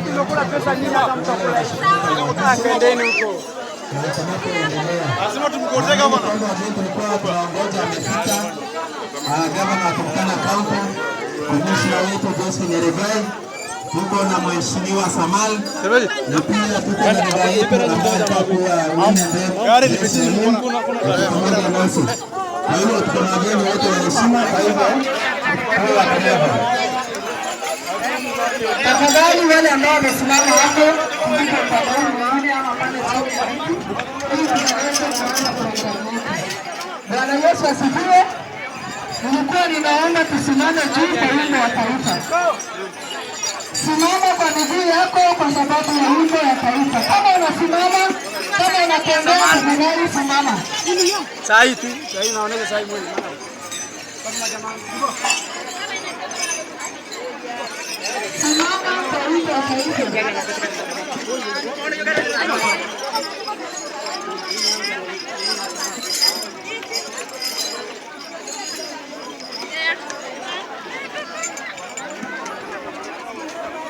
Tumekula pesa nyingi hata mtakula hivi. Kendeni huko. Lazima tumkoteka bwana. Gavana wa Turkana County, Commissioner wetu Johnson Nyeregai, tuko na Mheshimiwa Samal, na pia tuko na dada yetu ambaye atakuwa Gari limetii kuna kwa hiyo tuko na wageni wote wa heshima. Kwa hivyo tafadhali wale ambao wamesimama hapo ndipo pale ama pale chini. Bwana Yesu asifiwe. Nilikuwa ninaomba tusimame juu kwa wimbo wa taifa. Simama kwa miguu yako kwa sababu ya wimbo ya taifa. Kama unasimama, kama unatembea, tafadhali simama. Saa hii tu, saa hii naonesha saa hii mwezi. Simama kwa wimbo wa taifa.